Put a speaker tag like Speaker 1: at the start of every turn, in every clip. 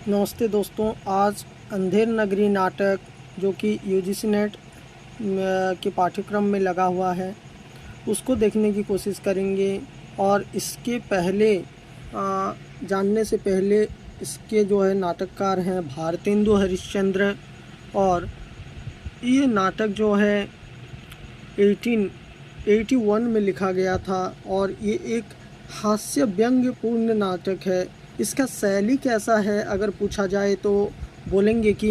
Speaker 1: नमस्ते दोस्तों। आज अंधेर नगरी नाटक जो कि यूजीसी नेट के पाठ्यक्रम में लगा हुआ है उसको देखने की कोशिश करेंगे। और इसके पहले जानने से पहले इसके जो है नाटककार हैं भारतेंदु हरिश्चंद्र। और ये नाटक जो है 1881 में लिखा गया था और ये एक हास्य व्यंग्यपूर्ण नाटक है। इसका शैली कैसा है अगर पूछा जाए तो बोलेंगे कि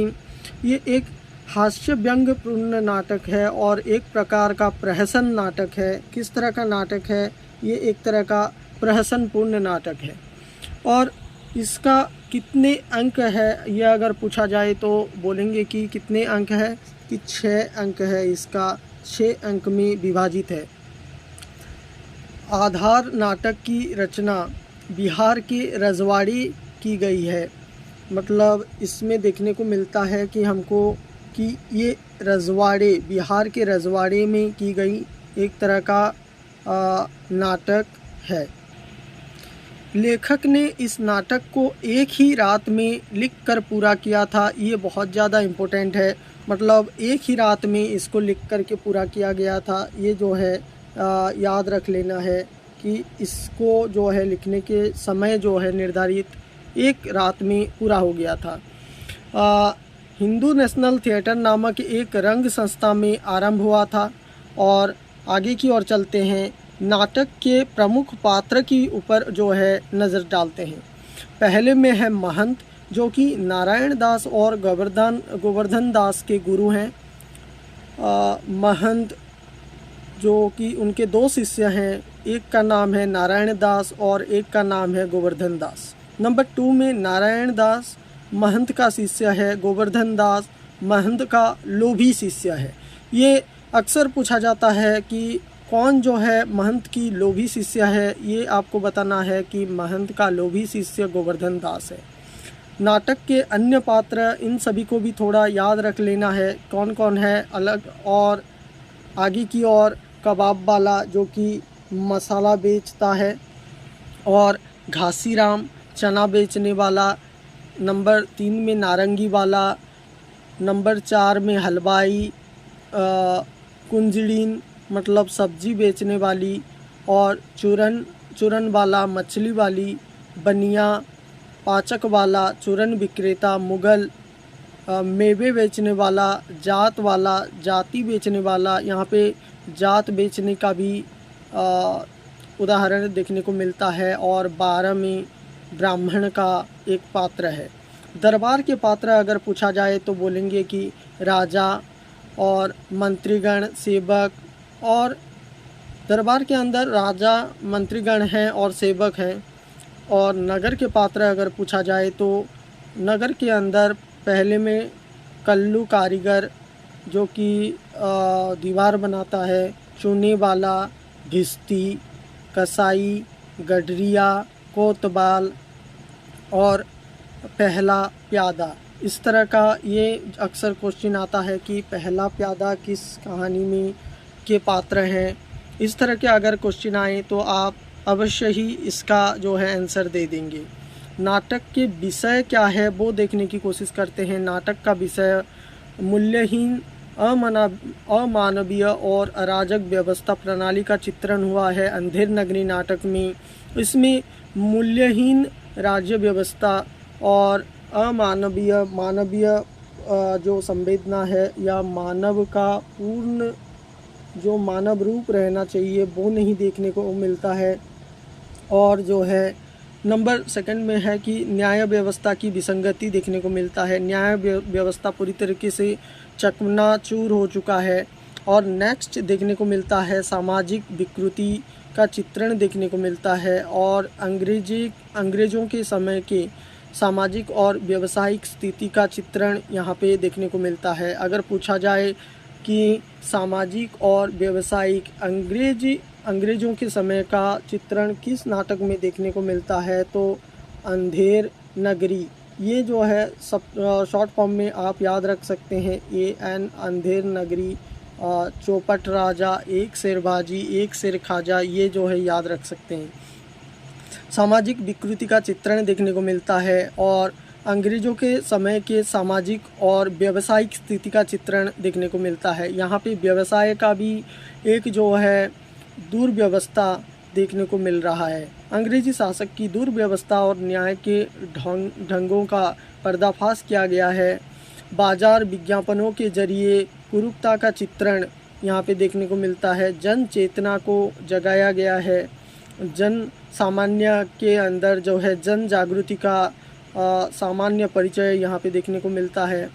Speaker 1: ये एक हास्य व्यंग्यपूर्ण नाटक है और एक प्रकार का प्रहसन नाटक है। किस तरह का नाटक है? ये एक तरह का प्रहसनपूर्ण नाटक है। और इसका कितने अंक है यह अगर पूछा जाए तो बोलेंगे कि कितने अंक है कि 6 अंक है। इसका 6 अंक में विभाजित है। आधार नाटक की रचना बिहार के रजवाड़ी की गई है। मतलब इसमें देखने को मिलता है कि हमको कि ये रजवाड़े बिहार के रजवाड़े में की गई एक तरह का नाटक है। लेखक ने इस नाटक को एक ही रात में लिखकर पूरा किया था। ये बहुत ज़्यादा इम्पोर्टेंट है। मतलब एक ही रात में इसको लिख कर के पूरा किया गया था। ये जो है याद रख लेना है कि इसको जो है लिखने के समय जो है निर्धारित एक रात में पूरा हो गया था। हिंदू नेशनल थिएटर नामक एक रंग संस्था में आरंभ हुआ था। और आगे की ओर चलते हैं। नाटक के प्रमुख पात्र की ऊपर जो है नज़र डालते हैं। पहले में है महंत जो कि नारायण दास और गोवर्धन दास के गुरु हैं। महंत जो कि उनके 2 शिष्य हैं, एक का नाम है नारायण दास और एक का नाम है गोवर्धन दास। नंबर 2 में नारायण दास महंत का शिष्य है, गोवर्धन दास महंत का लोभी शिष्य है। ये अक्सर पूछा जाता है कि कौन जो है महंत की लोभी शिष्य है। ये आपको बताना है कि महंत का लोभी शिष्य गोवर्धन दास है। नाटक के अन्य पात्र इन सभी को भी थोड़ा याद रख लेना है कौन कौन है अलग। और आगे की ओर कबाब वाला जो कि मसाला बेचता है, और घासीराम चना बेचने वाला। नंबर 3 में नारंगी वाला। नंबर 4 में हलवाई। कुंजड़ीन मतलब सब्जी बेचने वाली। और चूरन वाला मछली वाली। बनिया पाचक वाला, चूरन विक्रेता, मुगल मेवे बेचने वाला, जात वाला जाति बेचने वाला। यहाँ पे जात बेचने का भी उदाहरण देखने को मिलता है। और 12 में ब्राह्मण का एक पात्र है। दरबार के पात्र अगर पूछा जाए तो बोलेंगे कि राजा और मंत्रीगण, सेवक। और दरबार के अंदर राजा, मंत्रीगण हैं और सेवक हैं। और नगर के पात्र अगर पूछा जाए तो नगर के अंदर पहले में कल्लू कारीगर जो कि दीवार बनाता है, चूने वाला, भिस्ती, कसाई, गडरिया, कोतवाल और पहला प्यादा। इस तरह का ये अक्सर क्वेश्चन आता है कि पहला प्यादा किस कहानी में के पात्र हैं। इस तरह के अगर क्वेश्चन आए तो आप अवश्य ही इसका जो है आंसर दे देंगे। नाटक के विषय क्या है वो देखने की कोशिश करते हैं। नाटक का विषय मूल्यहीन, अमानवीय और अराजक व्यवस्था प्रणाली का चित्रण हुआ है अंधेर नगरी नाटक में। इसमें मूल्यहीन राज्य व्यवस्था और मानवीय जो संवेदना है या मानव का पूर्ण जो मानव रूप रहना चाहिए वो नहीं देखने को मिलता है। और जो है नंबर 2 में है कि न्याय व्यवस्था की विसंगति देखने को मिलता है। न्याय व्यवस्था पूरी तरीके से चकनाचूर हो चुका है। और नेक्स्ट देखने को मिलता है सामाजिक विकृति का चित्रण देखने को मिलता है। और अंग्रेज़ों के समय के सामाजिक और व्यावसायिक स्थिति का चित्रण यहाँ पे देखने को मिलता है। अगर पूछा जाए कि सामाजिक और व्यावसायिक अंग्रेज़ों के समय का चित्रण किस नाटक में देखने को मिलता है तो अंधेर नगरी। ये जो है सब शॉर्ट फॉर्म में आप याद रख सकते हैं AN अंधेर नगरी। चौपट राजा, एक शेरबाजी, एक शेर खाजा, ये जो है याद रख सकते हैं। सामाजिक विकृति का चित्रण देखने को मिलता है। और अंग्रेज़ों के समय के सामाजिक और व्यावसायिक स्थिति का चित्रण देखने को मिलता है। यहाँ पे व्यवसाय का भी एक जो है दुर्व्यवस्था देखने को मिल रहा है। अंग्रेजी शासक की दुर्व्यवस्था और न्याय के ढंगों का पर्दाफाश किया गया है। बाजार विज्ञापनों के जरिए कुरूपता का चित्रण यहाँ पे देखने को मिलता है। जन चेतना को जगाया गया है। जन सामान्य के अंदर जो है जन जागृति का सामान्य परिचय यहाँ पे देखने को मिलता है।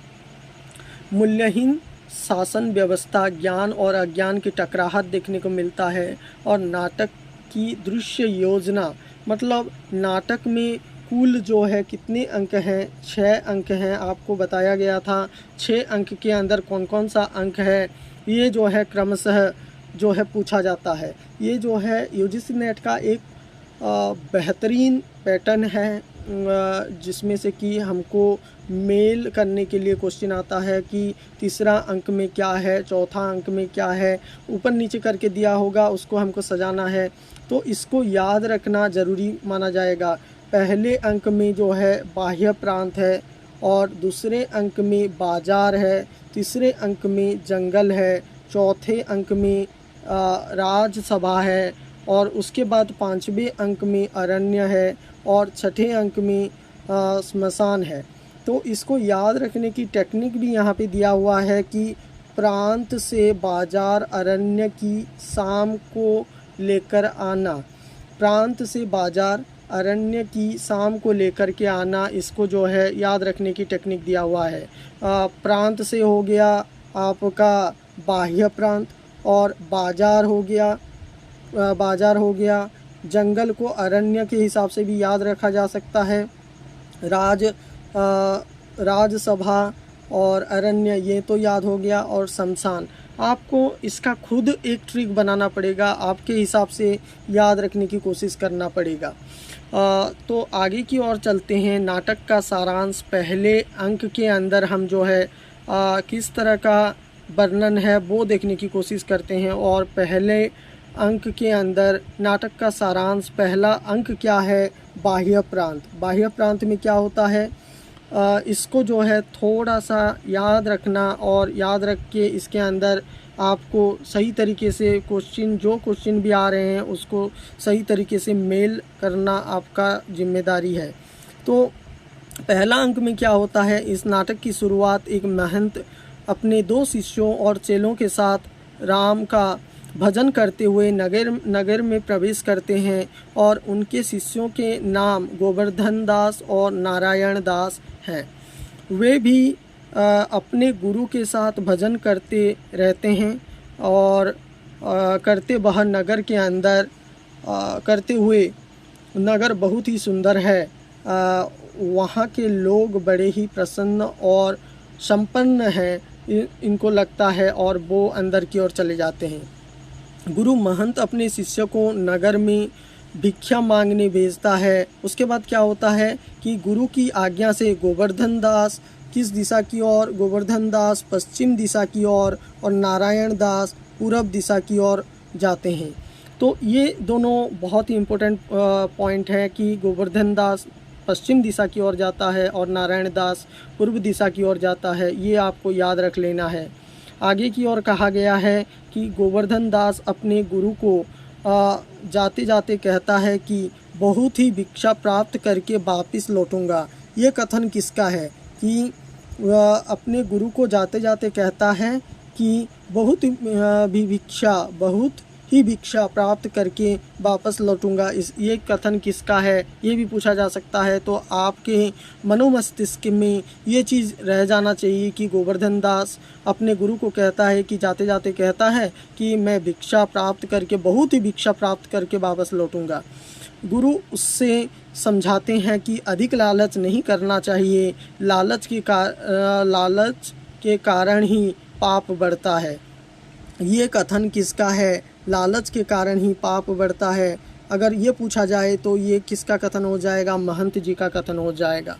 Speaker 1: मूल्यहीन शासन व्यवस्था, ज्ञान और अज्ञान की टकराहट देखने को मिलता है। और नाटक की दृश्य योजना, मतलब नाटक में कुल जो है कितने अंक हैं, 6 अंक हैं। आपको बताया गया था 6 अंक के अंदर कौन कौन सा अंक है, ये जो है क्रमशः जो है पूछा जाता है। ये जो है यूजीसी नेट का एक बेहतरीन पैटर्न है, जिसमें से कि हमको मेल करने के लिए क्वेश्चन आता है कि तीसरा अंक में क्या है, चौथा अंक में क्या है, ऊपर नीचे करके दिया होगा, उसको हमको सजाना है। तो इसको याद रखना ज़रूरी माना जाएगा। पहले अंक में जो है बाह्य प्रांत है, और दूसरे अंक में बाजार है, तीसरे अंक में जंगल है, चौथे अंक में राजसभा है, और उसके बाद 5वें अंक में अरण्य है, और छठे अंक में स्मशान है। तो इसको याद रखने की टेक्निक भी यहाँ पे दिया हुआ है कि प्रांत से बाजार अरण्य की शाम को लेकर आना। प्रांत से बाजार अरण्य की शाम को लेकर के आना, इसको जो है याद रखने की टेक्निक दिया हुआ है। प्रांत से हो गया आपका बाह्य प्रांत, और बाजार हो गया। जंगल को अरण्य के हिसाब से भी याद रखा जा सकता है। राजसभा और अरण्य ये तो याद हो गया, और शमशान। आपको इसका खुद एक ट्रिक बनाना पड़ेगा, आपके हिसाब से याद रखने की कोशिश करना पड़ेगा। तो आगे की ओर चलते हैं। नाटक का सारांश पहले अंक के अंदर हम जो है किस तरह का वर्णन है वो देखने की कोशिश करते हैं। और पहले अंक के अंदर नाटक का सारांश, पहला अंक क्या है, बाह्य प्रांत। बाह्य प्रांत में क्या होता है, इसको जो है थोड़ा सा याद रखना, और याद रख के इसके अंदर आपको सही तरीके से क्वेश्चन भी आ रहे हैं उसको सही तरीके से मेल करना आपका जिम्मेदारी है। तो पहला अंक में क्या होता है, इस नाटक की शुरुआत एक महंत अपने 2 शिष्यों और चेलों के साथ राम का भजन करते हुए नगर में प्रवेश करते हैं, और उनके शिष्यों के नाम गोवर्धन दास और नारायण दास हैं। वे भी अपने गुरु के साथ भजन करते रहते हैं, और करते वह नगर के अंदर करते हुए नगर बहुत ही सुंदर है। वहाँ के लोग बड़े ही प्रसन्न और संपन्न हैं, इनको लगता है, और वो अंदर की ओर चले जाते हैं। गुरु महंत अपने शिष्य को नगर में भिक्षा मांगने भेजता है। उसके बाद क्या होता है कि गुरु की आज्ञा से गोवर्धन दास किस दिशा की ओर, गोवर्धन दास पश्चिम दिशा की ओर, और नारायण दास पूरब दिशा की ओर जाते हैं। तो ये दोनों बहुत ही इम्पोर्टेंट पॉइंट है कि गोवर्धन दास पश्चिम दिशा की ओर जाता है और नारायण दास पूर्व दिशा की ओर जाता है, ये आपको याद रख लेना है। आगे की ओर कहा गया है कि गोवर्धन दास अपने गुरु को जाते जाते कहता है कि बहुत ही भिक्षा प्राप्त करके वापस लौटूंगा। ये कथन किसका है कि वह अपने गुरु को जाते जाते कहता है कि बहुत ही भिक्षा प्राप्त करके वापस लौटूंगा। ये कथन किसका है, ये भी पूछा जा सकता है। तो आपके मनोमस्तिष्क में ये चीज़ रह जाना चाहिए कि गोवर्धन दास अपने गुरु को कहता है कि जाते जाते कहता है कि मैं भिक्षा प्राप्त करके, बहुत ही भिक्षा प्राप्त करके वापस लौटूंगा। गुरु उससे समझाते हैं कि अधिक लालच नहीं करना चाहिए, लालच के कारण ही पाप बढ़ता है। ये कथन किसका है, लालच के कारण ही पाप बढ़ता है। अगर ये पूछा जाए तो ये किसका कथन हो जाएगा, महंत जी का कथन हो जाएगा।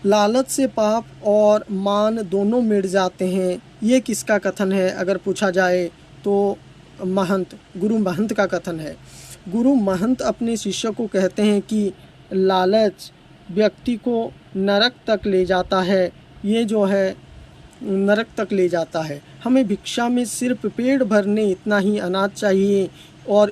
Speaker 1: लालच से पाप और मान दोनों मिट जाते हैं, ये किसका कथन है अगर पूछा जाए तो गुरु महंत का कथन है। गुरु महंत अपने शिष्य को कहते हैं कि लालच व्यक्ति को नरक तक ले जाता है। ये जो है नरक तक ले जाता है। हमें भिक्षा में सिर्फ पेट भरने इतना ही अनाज चाहिए और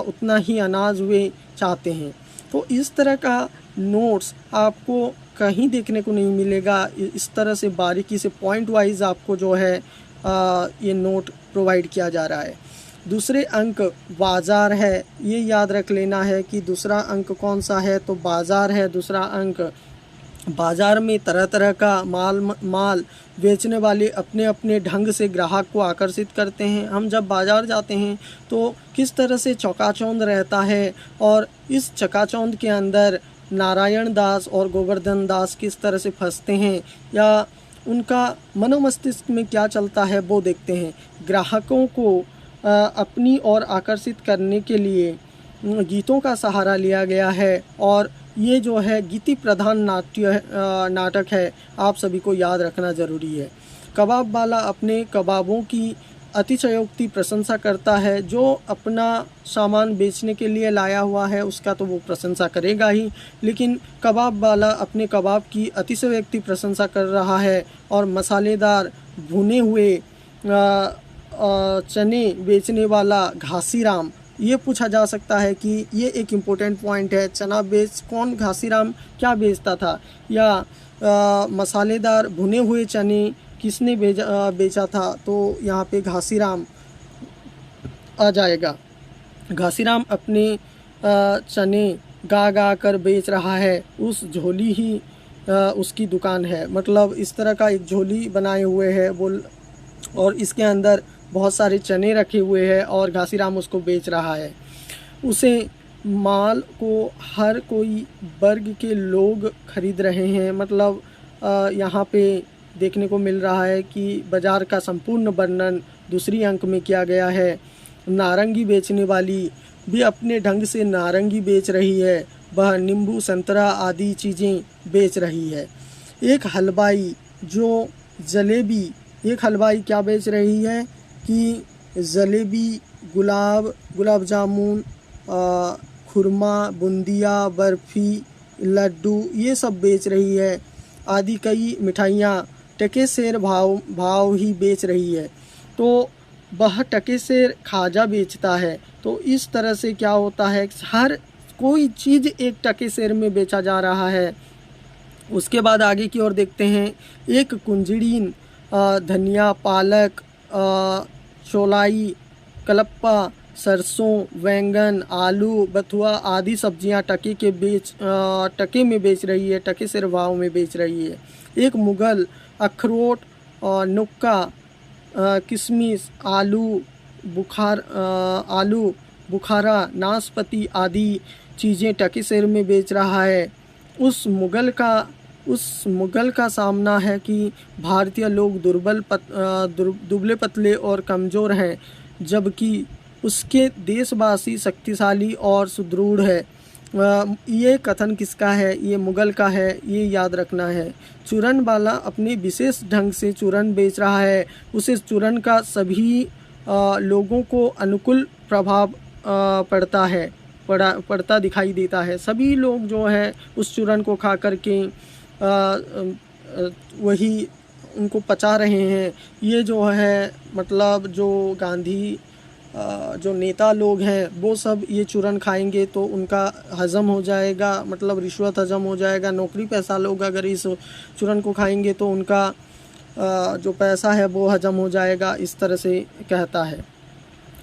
Speaker 1: उतना ही अनाज वे चाहते हैं। तो इस तरह का नोट्स आपको कहीं देखने को नहीं मिलेगा। इस तरह से बारीकी से पॉइंट वाइज आपको जो है ये नोट प्रोवाइड किया जा रहा है। दूसरे अंक बाज़ार है, ये याद रख लेना है कि दूसरा अंक कौन सा है, तो बाज़ार है दूसरा अंक। बाज़ार में तरह तरह का माल बेचने वाले अपने अपने ढंग से ग्राहक को आकर्षित करते हैं। हम जब बाज़ार जाते हैं तो किस तरह से चौकाचौंध रहता है, और इस चकाचौंध के अंदर नारायण दास और गोवर्धन दास किस तरह से फंसते हैं या उनका मनोमस्तिष्क में क्या चलता है वो देखते हैं। ग्राहकों को अपनी ओर आकर्षित करने के लिए गीतों का सहारा लिया गया है, और ये जो है गीति प्रधान नाटक है, आप सभी को याद रखना ज़रूरी है। कबाब वाला अपने कबाबों की अतिशयोक्ति प्रशंसा करता है। जो अपना सामान बेचने के लिए लाया हुआ है उसका तो वो प्रशंसा करेगा ही, लेकिन कबाब वाला अपने कबाब की अतिशयोक्ति प्रशंसा कर रहा है। और मसालेदार भुने हुए चने बेचने वाला घासीराम, ये पूछा जा सकता है कि ये एक इम्पोर्टेंट पॉइंट है, चना कौन घासीराम क्या बेचता था, या मसालेदार भुने हुए चने किसने बेचा था, तो यहाँ पे घासीराम आ जाएगा। घासीराम अपने चने गा गा कर बेच रहा है, उस झोली ही उसकी दुकान है। मतलब इस तरह का एक झोली बनाए हुए है वो, और इसके अंदर बहुत सारे चने रखे हुए हैं और घासीराम उसको बेच रहा है। उसे माल को हर कोई वर्ग के लोग खरीद रहे हैं। मतलब यहाँ पे देखने को मिल रहा है कि बाज़ार का संपूर्ण वर्णन दूसरी अंक में किया गया है। नारंगी बेचने वाली भी अपने ढंग से नारंगी बेच रही है, वह नींबू संतरा आदि चीज़ें बेच रही है। एक हलवाई क्या बेच रही है कि जलेबी, गुलाब जामुन, खुरमा, बूंदिया, बर्फ़ी, लड्डू ये सब बेच रही है आदि कई मिठाइयाँ टके सेर भाव ही बेच रही है। तो वह टके सेर खाजा बेचता है। तो इस तरह से क्या होता है, हर कोई चीज़ एक टके सेर में बेचा जा रहा है। उसके बाद आगे की ओर देखते हैं। एक कुंजड़ीन धनिया, पालक, चौलाई, कलप्पा, सरसों, बैंगन, आलू, बथुआ आदि सब्जियां टके में बेच रही है, टके से भाव में बेच रही है। एक मुगल अखरोट, नुक्का, किशमिश, आलू बुखारा, नाशपाती आदि चीज़ें टके शेर में बेच रहा है। उस मुगल का सामना है कि भारतीय लोग दुबले पतले और कमज़ोर हैं, जबकि उसके देशवासी शक्तिशाली और सुदृढ़ है। ये कथन किसका है? ये मुगल का है, ये याद रखना है। चूरन वाला अपने विशेष ढंग से चूरन बेच रहा है। उसे चूरन का सभी लोगों को अनुकूल प्रभाव पड़ता दिखाई देता है। सभी लोग जो है उस चूरन को खा करके वही उनको पचा रहे हैं। ये जो है मतलब जो गांधी जो नेता लोग हैं वो सब ये चूरन खाएंगे तो उनका हज़म हो जाएगा, मतलब रिश्वत हज़म हो जाएगा। नौकरी पैसा लोग अगर इस चूरन को खाएंगे तो उनका जो पैसा है वो हज़म हो जाएगा, इस तरह से कहता है।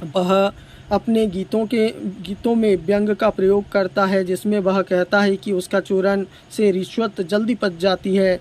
Speaker 1: वह अपने गीतों में व्यंग का प्रयोग करता है, जिसमें वह कहता है कि उसका चूरन से रिश्वत जल्दी पच जाती है।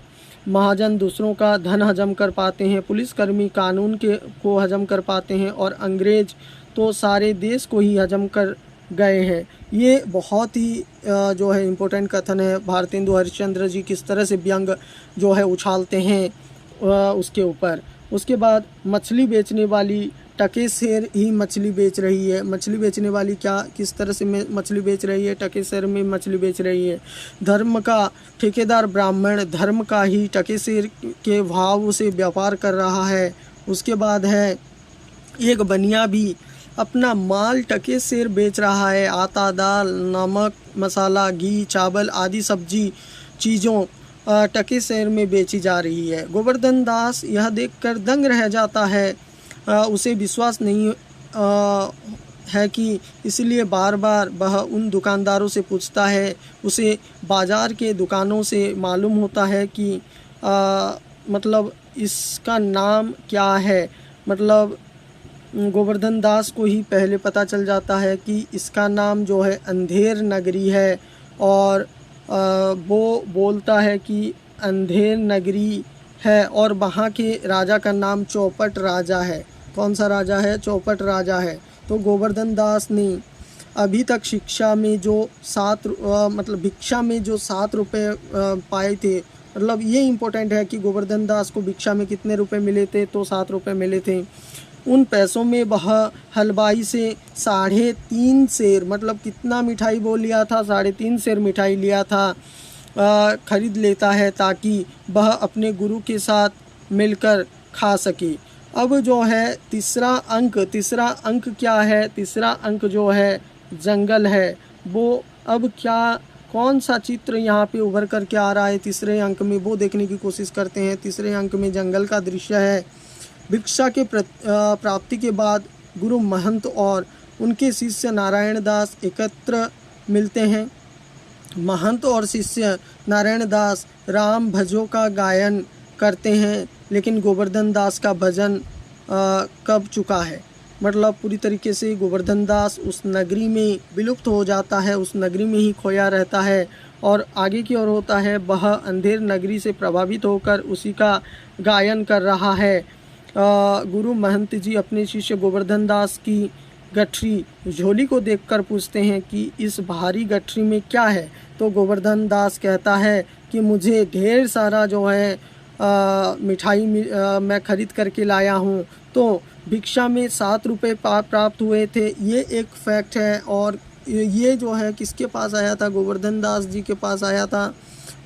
Speaker 1: महाजन दूसरों का धन हजम कर पाते हैं, पुलिसकर्मी कानून को हजम कर पाते हैं, और अंग्रेज तो सारे देश को ही हजम कर गए हैं। ये बहुत ही जो है इम्पोर्टेंट कथन है। भारतेंदु हरिश्चंद्र जी किस तरह से व्यंग जो है उछालते हैं उसके ऊपर। उसके बाद मछली बेचने वाली टके शेर ही मछली बेच रही है। मछली बेचने वाली किस तरह से मछली बेच रही है? टके शेर में मछली बेच रही है। धर्म का ठेकेदार ब्राह्मण धर्म का ही टके शेर के भाव से व्यापार कर रहा है। उसके बाद है एक बनिया भी अपना माल टके सेर बेच रहा है। आटा, दाल, नमक, मसाला, घी, चावल आदि सब्जी चीज़ों टके सेर में बेची जा रही है। गोवर्धन दास यह देखकर दंग रह जाता है। उसे विश्वास नहीं है कि इसलिए बार बार वह उन दुकानदारों से पूछता है। उसे बाज़ार के दुकानों से मालूम होता है कि मतलब इसका नाम क्या है। मतलब गोवर्धन दास को ही पहले पता चल जाता है कि इसका नाम जो है अंधेर नगरी है। और वो बोलता है कि अंधेर नगरी है और वहाँ के राजा का नाम चौपट राजा है। कौन सा राजा है? चौपट राजा है। तो गोवर्धन दास ने अभी तक शिक्षा में जो भिक्षा में जो 7 रुपये पाए थे, मतलब ये इम्पोर्टेंट है कि गोवर्धन दास को भिक्षा में कितने रुपए मिले थे? तो 7 रुपये मिले थे। उन पैसों में वह हलवाई से 3.5 सेर, मतलब कितना मिठाई बोल लिया था? 3.5 सेर मिठाई लिया था, खरीद लेता है ताकि वह अपने गुरु के साथ मिलकर खा सके। अब जो है तीसरा अंक क्या है? तीसरा अंक जो है जंगल है। वो अब कौन सा चित्र यहाँ पे उभर कर के आ रहा है तीसरे अंक में, वो देखने की कोशिश करते हैं। तीसरे अंक में जंगल का दृश्य है। भिक्षा के प्राप्ति के बाद गुरु महंत और उनके शिष्य नारायण दास एकत्र मिलते हैं। महंत और शिष्य नारायण दास राम भजों का गायन करते हैं, लेकिन गोवर्धन दास का भजन कब चुका है। मतलब पूरी तरीके से गोवर्धन दास उस नगरी में विलुप्त हो जाता है, उस नगरी में ही खोया रहता है। और आगे की ओर होता है वह अंधेर नगरी से प्रभावित होकर उसी का गायन कर रहा है। गुरु महंत जी अपने शिष्य गोवर्धन दास की गठरी झोली को देखकर पूछते हैं कि इस भारी गठरी में क्या है। तो गोवर्धन दास कहता है कि मुझे ढेर सारा जो है मिठाई मैं खरीद करके लाया हूँ। तो भिक्षा में 7 रुपये प्राप्त हुए थे, ये एक फैक्ट है। और ये जो है किसके पास आया था? गोवर्धन दास जी के पास आया था।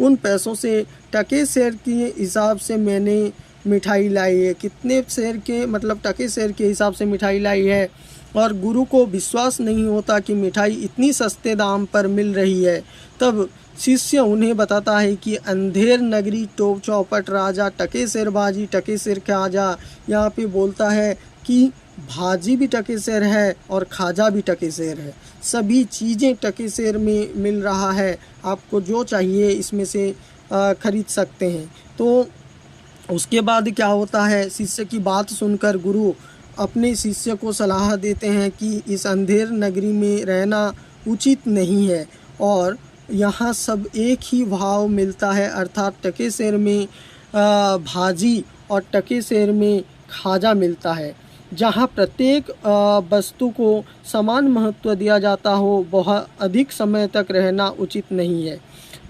Speaker 1: उन पैसों से टके सेर के हिसाब से मैंने मिठाई लाई है। कितने सेर के? मतलब टके सेर के हिसाब से मिठाई लाई है। और गुरु को विश्वास नहीं होता कि मिठाई इतनी सस्ते दाम पर मिल रही है। तब शिष्य उन्हें बताता है कि अंधेर नगरी टोप चौपट राजा टके सेर भाजी टके सेर खाजा। यहाँ पे बोलता है कि भाजी भी टके सेर है और खाजा भी टके सेर है। सभी चीज़ें टके सेर में मिल रहा है। आपको जो चाहिए इसमें से खरीद सकते हैं। तो उसके बाद क्या होता है? शिष्य की बात सुनकर गुरु अपने शिष्य को सलाह देते हैं कि इस अंधेर नगरी में रहना उचित नहीं है और यहाँ सब एक ही भाव मिलता है, अर्थात टके सेर में भाजी और टके सेर में खाजा मिलता है। जहाँ प्रत्येक वस्तु को समान महत्व दिया जाता हो, वह अधिक समय तक रहना उचित नहीं है।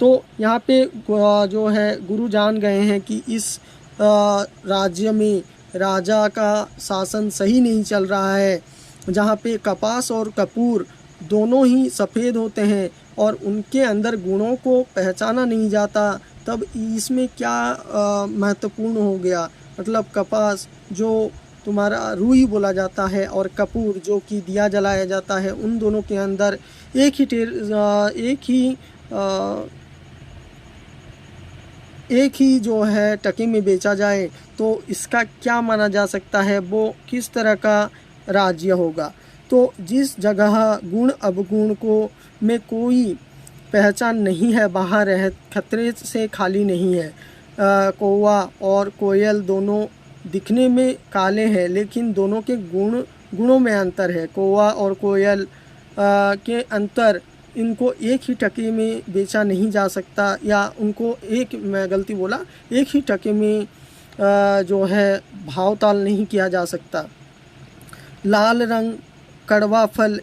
Speaker 1: तो यहाँ पे जो है गुरु जान गए हैं कि इस राज्य में राजा का शासन सही नहीं चल रहा है, जहाँ पे कपास और कपूर दोनों ही सफ़ेद होते हैं और उनके अंदर गुणों को पहचाना नहीं जाता। तब इसमें क्या महत्वपूर्ण हो गया? मतलब कपास जो तुम्हारा रूई बोला जाता है और कपूर जो कि दिया जलाया जाता है, उन दोनों के अंदर एक ही जो है टके में बेचा जाए तो इसका क्या माना जा सकता है? वो किस तरह का राज्य होगा? तो जिस जगह गुण अवगुण को में कोई पहचान नहीं है, वहाँ रह खतरे से खाली नहीं है। कौवा और कोयल दोनों दिखने में काले हैं, लेकिन दोनों के गुणों में अंतर है। कौवा और कोयल के अंतर, इनको एक ही टके में बेचा नहीं जा सकता, या उनको एक ही टके में जो है भाव ताल नहीं किया जा सकता। लाल रंग कड़वा फल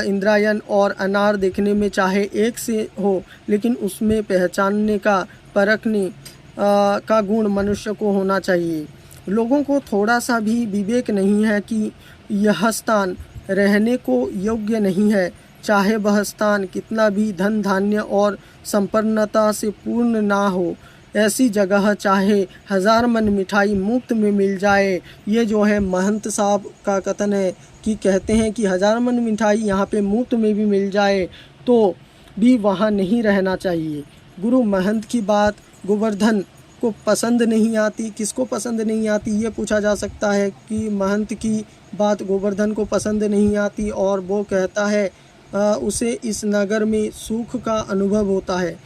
Speaker 1: इंद्रायण और अनार देखने में चाहे एक से हो, लेकिन उसमें पहचानने का, परखने का गुण मनुष्य को होना चाहिए। लोगों को थोड़ा सा भी विवेक नहीं है कि यह स्थान रहने को योग्य नहीं है, चाहे वह स्थान कितना भी धन धान्य और संपन्नता से पूर्ण ना हो। ऐसी जगह चाहे 1000 मन मिठाई मुफ्त में मिल जाए। ये जो है महंत साहब का कथन है कि कहते हैं कि हज़ार मन मिठाई यहाँ पे मुफ्त में भी मिल जाए तो भी वहाँ नहीं रहना चाहिए। गुरु महंत की बात गोवर्धन को पसंद नहीं आती। किसको पसंद नहीं आती ये पूछा जा सकता है कि महंत की बात गोवर्धन को पसंद नहीं आती और वो कहता है उसे इस नगर में सुख का अनुभव होता है।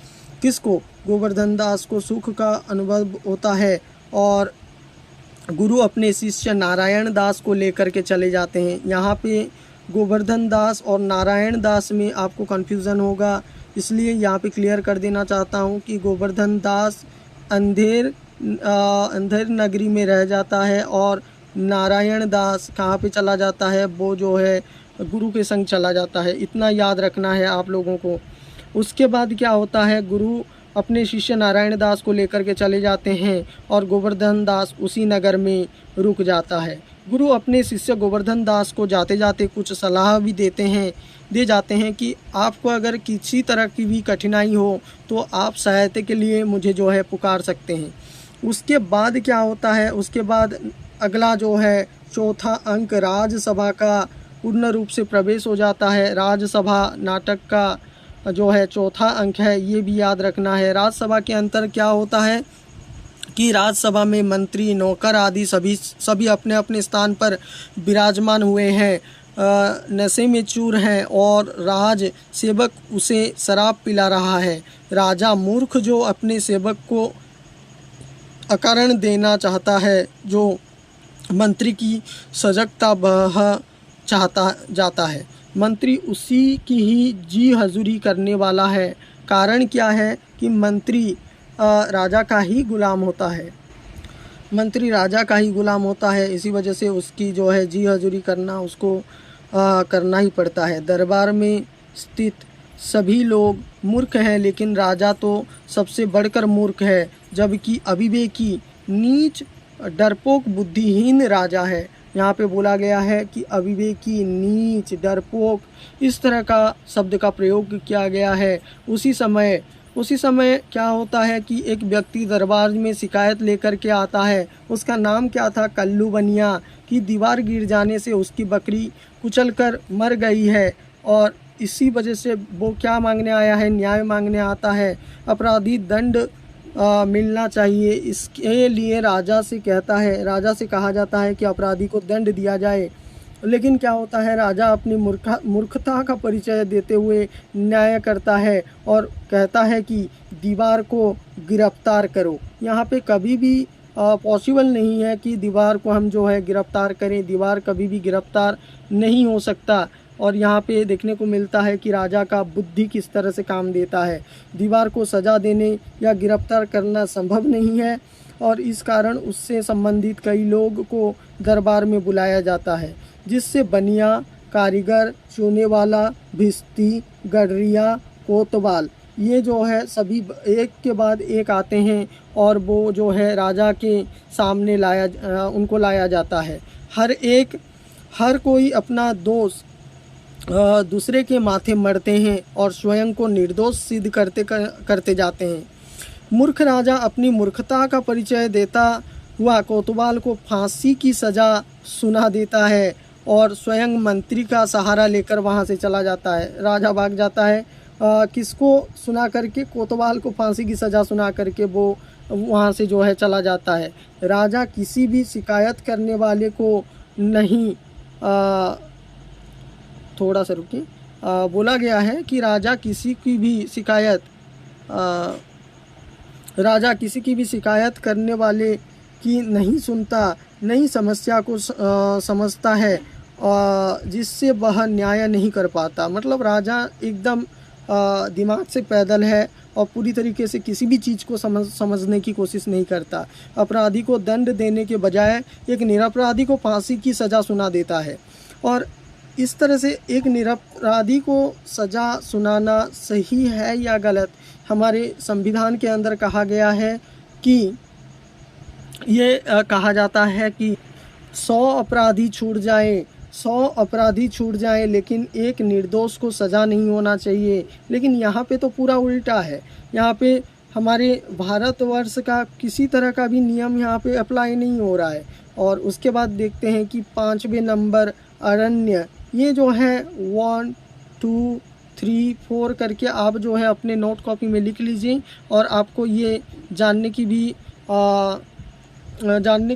Speaker 1: किसको? गोवर्धन दास को सुख का अनुभव होता है और गुरु अपने शिष्य नारायण दास को लेकर के चले जाते हैं। यहाँ पे गोवर्धन दास और नारायण दास में आपको कन्फ्यूज़न होगा, इसलिए यहाँ पे क्लियर कर देना चाहता हूँ कि गोवर्धन दास अंधेर नगरी में रह जाता है और नारायण दास कहाँ पे चला जाता है? वो जो है गुरु के संग चला जाता है। इतना याद रखना है आप लोगों को। उसके बाद क्या होता है, गुरु अपने शिष्य नारायण दास को लेकर के चले जाते हैं और गोवर्धन दास उसी नगर में रुक जाता है। गुरु अपने शिष्य गोवर्धन दास को जाते जाते कुछ सलाह भी दे जाते हैं कि आपको अगर किसी तरह की भी कठिनाई हो तो आप सहायता के लिए मुझे जो है पुकार सकते हैं। उसके बाद क्या होता है, उसके बाद अगला जो है चौथा अंक राजसभा का पूर्ण रूप से प्रवेश हो जाता है। राजसभा नाटक का जो है चौथा अंक है, ये भी याद रखना है। राजसभा के अंतर क्या होता है कि राजसभा में मंत्री नौकर आदि सभी अपने अपने स्थान पर विराजमान हुए हैं, नशे में चूर हैं और राज सेवक उसे शराब पिला रहा है। राजा मूर्ख जो अपने सेवक को अकारण देना चाहता है, जो मंत्री की सजगता बह चाहता जाता है। मंत्री उसी की ही जी हजूरी करने वाला है। कारण क्या है कि मंत्री राजा का ही गुलाम होता है। मंत्री राजा का ही गुलाम होता है, इसी वजह से उसकी जो है जी हजूरी करना उसको करना ही पड़ता है। दरबार में स्थित सभी लोग मूर्ख हैं, लेकिन राजा तो सबसे बढ़कर मूर्ख है, जबकि अविवेकी नीच डरपोक बुद्धिहीन राजा है। यहाँ पे बोला गया है कि अविवेकी, नीच, डरपोक, इस तरह का शब्द का प्रयोग किया गया है। उसी समय क्या होता है कि एक व्यक्ति दरबार में शिकायत लेकर के आता है। उसका नाम क्या था? कल्लू बनिया, की दीवार गिर जाने से उसकी बकरी कुचलकर मर गई है और इसी वजह से वो क्या मांगने आया है? न्याय मांगने आता है। अपराधी दंड मिलना चाहिए, इसके लिए राजा से कहा जाता है कि अपराधी को दंड दिया जाए। लेकिन क्या होता है, राजा अपनी मूर्खता का परिचय देते हुए न्याय करता है और कहता है कि दीवार को गिरफ्तार करो। यहाँ पे कभी भी पॉसिबल नहीं है कि दीवार को हम जो है गिरफ्तार करें। दीवार कभी भी गिरफ्तार नहीं हो सकता। और यहाँ पे देखने को मिलता है कि राजा का बुद्धि किस तरह से काम देता है। दीवार को सजा देने या गिरफ्तार करना संभव नहीं है और इस कारण उससे संबंधित कई लोग को दरबार में बुलाया जाता है, जिससे बनिया, कारीगर, चूने वाला, भिस्ती, गडरिया, कोतवाल, ये जो है सभी एक के बाद एक आते हैं और वो जो है राजा के सामने उनको लाया जाता है। हर कोई अपना दोष दूसरे के माथे मढ़ते हैं और स्वयं को निर्दोष सिद्ध करते जाते हैं। मूर्ख राजा अपनी मूर्खता का परिचय देता हुआ कोतवाल को फांसी की सज़ा सुना देता है और स्वयं मंत्री का सहारा लेकर वहां से चला जाता है। राजा भाग जाता है, किसको सुना करके? कोतवाल को फांसी की सज़ा सुना करके वो वहां से जो है चला जाता है। राजा किसी भी शिकायत करने वाले को नहीं थोड़ा सा रुकिए, बोला गया है कि राजा किसी की भी शिकायत करने वाले की नहीं सुनता, नहीं समस्या को समझता है जिससे वह न्याय नहीं कर पाता। मतलब राजा एकदम दिमाग से पैदल है और पूरी तरीके से किसी भी चीज़ को समझने की कोशिश नहीं करता। अपराधी को दंड देने के बजाय एक निरपराधी को फांसी की सज़ा सुना देता है। और इस तरह से एक निरपराधी को सज़ा सुनाना सही है या गलत? हमारे संविधान के अंदर कहा गया है कि ये कहा जाता है कि 100 अपराधी छूट जाए लेकिन एक निर्दोष को सज़ा नहीं होना चाहिए। लेकिन यहाँ पे तो पूरा उल्टा है। यहाँ पे हमारे भारतवर्ष का किसी तरह का भी नियम यहाँ पे अप्लाई नहीं हो रहा है। और उसके बाद देखते हैं कि 5वें नंबर अरण्य, ये जो है 1 2 3 4 करके आप जो है अपने नोट कॉपी में लिख लीजिए, और आपको ये जानने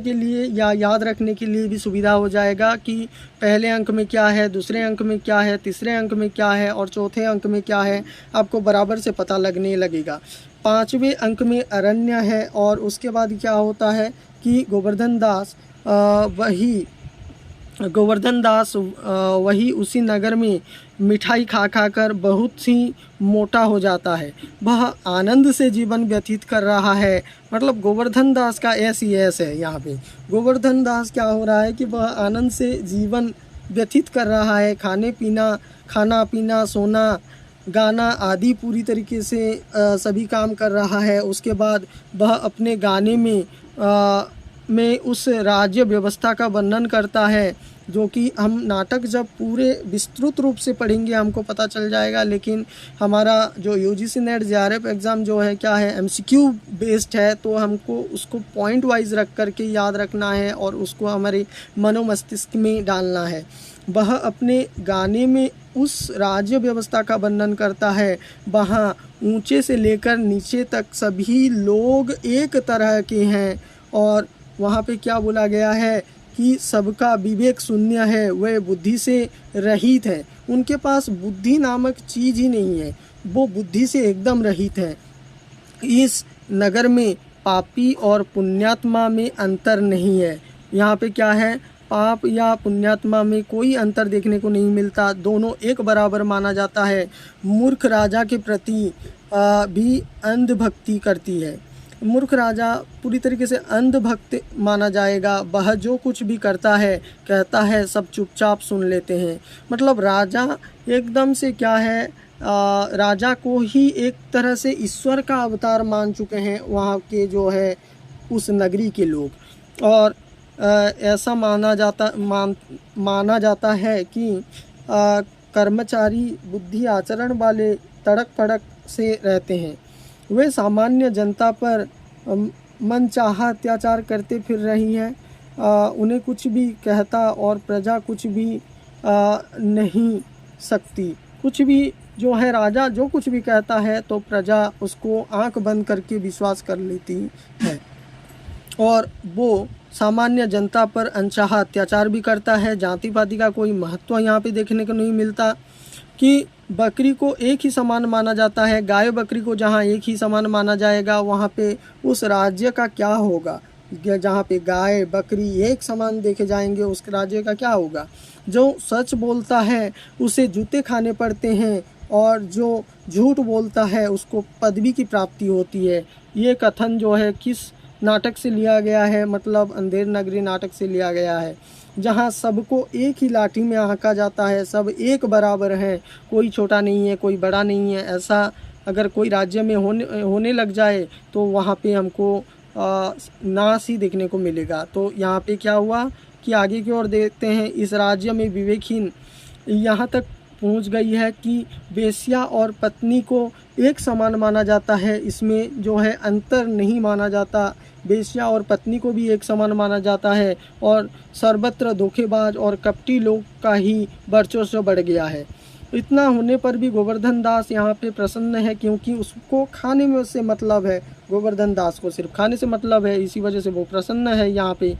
Speaker 1: के लिए या याद रखने के लिए भी सुविधा हो जाएगा कि पहले अंक में क्या है, दूसरे अंक में क्या है, तीसरे अंक में क्या है और चौथे अंक में क्या है, आपको बराबर से पता लगने लगेगा। 5वें अंक में अरण्य है, और उसके बाद क्या होता है कि गोवर्धन दास वही उसी नगर में मिठाई खा कर बहुत सी मोटा हो जाता है। वह आनंद से जीवन व्यतीत कर रहा है। मतलब गोवर्धन दास का ऐसी ऐस है यहाँ पे। गोवर्धन दास क्या हो रहा है कि वह आनंद से जीवन व्यतीत कर रहा है। खाना पीना सोना गाना आदि पूरी तरीके से सभी काम कर रहा है। उसके बाद वह अपने गाने में उस राज्य व्यवस्था का वर्णन करता है, जो कि हम नाटक जब पूरे विस्तृत रूप से पढ़ेंगे हमको पता चल जाएगा। लेकिन हमारा जो यूजीसी नेट जेआरएफ एग्ज़ाम जो है क्या है, एमसीक्यू बेस्ड है, तो हमको उसको पॉइंट वाइज रख करके याद रखना है और उसको हमारे मनोमस्तिष्क में डालना है। वह अपने गाने में उस राज्य व्यवस्था का वर्णन करता है। वहाँ ऊंचे से लेकर नीचे तक सभी लोग एक तरह के हैं, और वहाँ पे क्या बोला गया है कि सबका विवेक शून्य है, वे बुद्धि से रहित है। उनके पास बुद्धि नामक चीज़ ही नहीं है, वो बुद्धि से एकदम रहित है। इस नगर में पापी और पुण्यात्मा में अंतर नहीं है। यहाँ पे क्या है, पाप या पुण्यात्मा में कोई अंतर देखने को नहीं मिलता, दोनों एक बराबर माना जाता है। मूर्ख राजा के प्रति भी अंधभक्ति करती है। मूर्ख राजा पूरी तरीके से अंधभक्त माना जाएगा। वह जो कुछ भी करता है कहता है सब चुपचाप सुन लेते हैं। मतलब राजा एकदम से क्या है, राजा को ही एक तरह से ईश्वर का अवतार मान चुके हैं वहाँ के जो है उस नगरी के लोग। और ऐसा माना जाता है कि कर्मचारी बुद्धि आचरण वाले तड़क फड़क से रहते हैं। वे सामान्य जनता पर मनचाहा अत्याचार करते फिर रही हैं। उन्हें कुछ भी कहता और प्रजा कुछ भी नहीं सकती। कुछ भी जो है, राजा जो कुछ भी कहता है तो प्रजा उसको आंख बंद करके विश्वास कर लेती है, और वो सामान्य जनता पर अनचाहा अत्याचार भी करता है। जाति पाति का कोई महत्व यहाँ पे देखने को नहीं मिलता कि बकरी को एक ही समान माना जाता है। गाय बकरी को जहाँ एक ही समान माना जाएगा, वहाँ पे उस राज्य का क्या होगा। जहाँ पे गाय बकरी एक समान देखे जाएंगे, उस राज्य का क्या होगा। जो सच बोलता है उसे जूते खाने पड़ते हैं, और जो झूठ बोलता है उसको पदवी की प्राप्ति होती है। ये कथन जो है किस नाटक से लिया गया है, मतलब अंधेर नगरी नाटक से लिया गया है, जहाँ सबको एक ही लाठी में आंका जाता है। सब एक बराबर है, कोई छोटा नहीं है, कोई बड़ा नहीं है। ऐसा अगर कोई राज्य में होने लग जाए तो वहाँ पे हमको नाश ही देखने को मिलेगा। तो यहाँ पे क्या हुआ कि आगे की ओर देखते हैं, इस राज्य में विवेकहीन यहाँ तक पहुँच गई है कि वेश्या और पत्नी को एक समान माना जाता है। इसमें जो है अंतर नहीं माना जाता। वेश्या और पत्नी को भी एक समान माना जाता है, और सर्वत्र धोखेबाज और कपटी लोग का ही वर्चस्व बढ़ गया है। इतना होने पर भी गोवर्धन दास यहाँ पे प्रसन्न है, क्योंकि उसको खाने में से मतलब है। गोवर्धन दास को सिर्फ खाने से मतलब है, इसी वजह से वो प्रसन्न है। यहाँ पे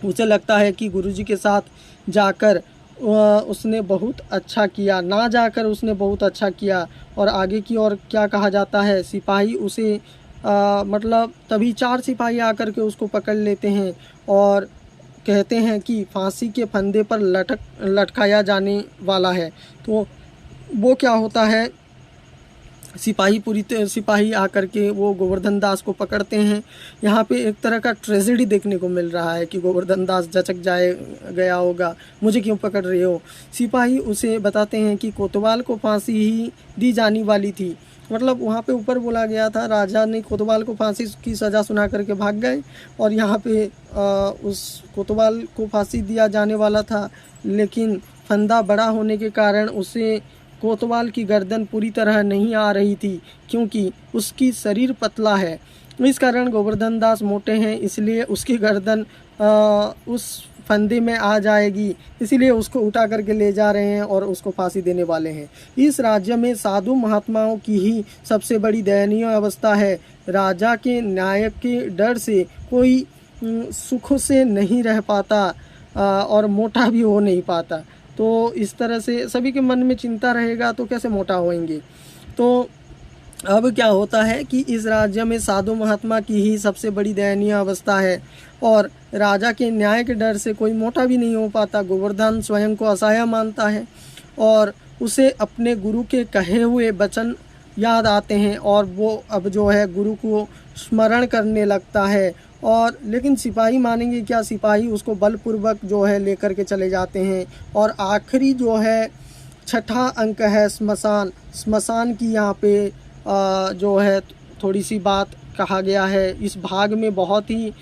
Speaker 1: उसे लगता है कि गुरुजी के साथ जाकर उसने बहुत अच्छा किया, ना जाकर उसने बहुत अच्छा किया। और आगे की ओर क्या कहा जाता है, सिपाही उसे मतलब तभी 4 सिपाही आकर के उसको पकड़ लेते हैं और कहते हैं कि फांसी के फंदे पर लटकाया जाने वाला है। तो वो क्या होता है, सिपाही आकर के वो गोवर्धन दास को पकड़ते हैं। यहाँ पे एक तरह का ट्रेजेडी देखने को मिल रहा है कि गोवर्धन दास झचक गया होगा, मुझे क्यों पकड़ रहे हो। सिपाही उसे बताते हैं कि कोतवाल को फांसी ही दी जाने वाली थी। मतलब वहाँ पे ऊपर बोला गया था, राजा ने कोतवाल को फांसी की सज़ा सुना करके भाग गए, और यहाँ पे उस कोतवाल को फांसी दिया जाने वाला था, लेकिन फंदा बड़ा होने के कारण उसे कोतवाल की गर्दन पूरी तरह नहीं आ रही थी, क्योंकि उसकी शरीर पतला है। इस कारण गोवर्धन दास मोटे हैं, इसलिए उसकी गर्दन उस फंदे में आ जाएगी, इसीलिए उसको उठा करके ले जा रहे हैं और उसको फांसी देने वाले हैं। इस राज्य में साधु महात्माओं की ही सबसे बड़ी दयनीय अवस्था है। राजा के न्याय के डर से कोई सुख से नहीं रह पाता और मोटा भी हो नहीं पाता। तो इस तरह से सभी के मन में चिंता रहेगा तो कैसे मोटा होएंगे। तो अब क्या होता है कि इस राज्य में साधु महात्मा की ही सबसे बड़ी दयनीय अवस्था है और राजा के न्याय के डर से कोई मोटा भी नहीं हो पाता। गोवर्धन स्वयं को असहाय मानता है और उसे अपने गुरु के कहे हुए वचन याद आते हैं और वो अब जो है गुरु को स्मरण करने लगता है। और लेकिन सिपाही मानेंगे क्या, सिपाही उसको बलपूर्वक जो है लेकर के चले जाते हैं। और आखिरी जो है छठा अंक है स्मशान। स्मशान की यहाँ पे जो है थोड़ी सी बात कहा गया है। इस भाग में बहुत ही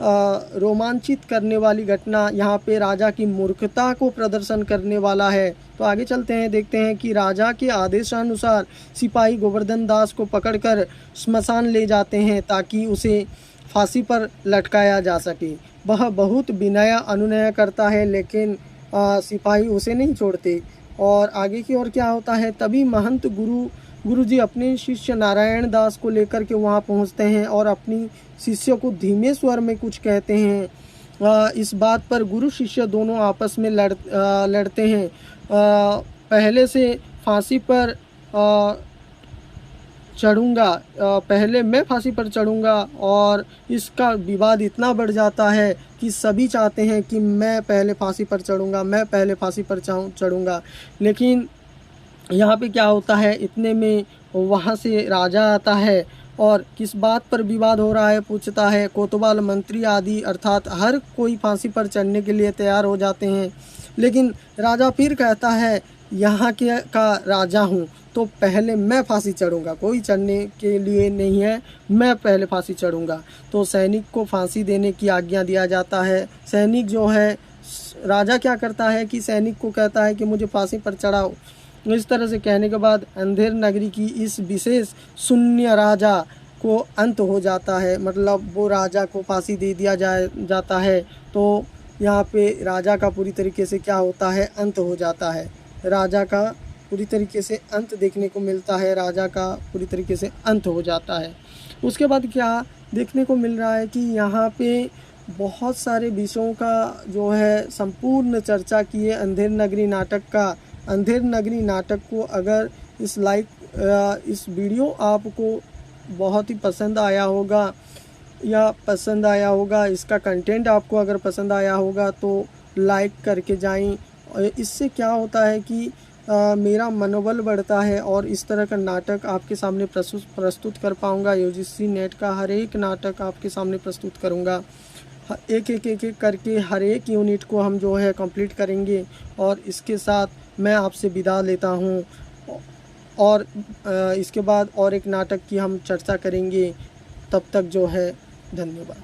Speaker 1: रोमांचित करने वाली घटना, यहाँ पे राजा की मूर्खता को प्रदर्शन करने वाला है। तो आगे चलते हैं, देखते हैं कि राजा के आदेशानुसार सिपाही गोवर्धन दास को पकड़कर स्मशान ले जाते हैं ताकि उसे फांसी पर लटकाया जा सके। वह बहुत विनय अनुनय करता है लेकिन सिपाही उसे नहीं छोड़ते। और आगे की ओर क्या होता है, तभी महंत गुरुजी अपने शिष्य नारायण दास को लेकर के वहाँ पहुँचते हैं और अपनी शिष्य को धीमे स्वर में कुछ कहते हैं। इस बात पर गुरु शिष्य दोनों आपस में लड़ते हैं। पहले से फांसी पर चढ़ूँगा, पहले मैं फांसी पर चढ़ूँगा। और इसका विवाद इतना बढ़ जाता है कि सभी चाहते हैं कि मैं पहले फांसी पर चढ़ूँगा, मैं पहले फांसी पर चढ़ूँगा। लेकिन यहाँ पे क्या होता है, इतने में वहाँ से राजा आता है और किस बात पर विवाद हो रहा है पूछता है। कोतवाल मंत्री आदि अर्थात हर कोई फांसी पर चढ़ने के लिए तैयार हो जाते हैं। लेकिन राजा फिर कहता है यहाँ के का राजा हूँ तो पहले मैं फांसी चढ़ूँगा, कोई चढ़ने के लिए नहीं है, मैं पहले फांसी चढ़ूँगा। तो सैनिक को फांसी देने की आज्ञा दिया जाता है। सैनिक जो है, राजा क्या करता है कि सैनिक को कहता है कि मुझे फांसी पर चढ़ाओ। इस तरह से कहने के बाद अंधेर नगरी की इस विशेष शून्य राजा को अंत हो जाता है, मतलब वो राजा को फांसी दे दिया जाता है। तो यहाँ पे राजा का पूरी तरीके से क्या होता है, अंत हो जाता है। राजा का पूरी तरीके से अंत देखने को मिलता है, राजा का पूरी तरीके से अंत हो जाता है। उसके बाद क्या देखने को मिल रहा है कि यहाँ पे बहुत सारे विषयों का जो है संपूर्ण चर्चा की है अंधेर नगरी नाटक का। अंधेर नगरी नाटक को अगर इस वीडियो आपको बहुत ही पसंद आया होगा इसका कंटेंट आपको अगर पसंद आया होगा तो लाइक करके जाएं। इससे क्या होता है कि मेरा मनोबल बढ़ता है और इस तरह का नाटक आपके सामने प्रस्तुत कर पाऊँगा। यूजीसी नेट का हर एक नाटक आपके सामने प्रस्तुत करूँगा। एक करके हर एक यूनिट को हम जो है कंप्लीट करेंगे। और इसके साथ मैं आपसे विदा लेता हूँ और इसके बाद और एक नाटक की हम चर्चा करेंगे। तब तक जो है धन्यवाद।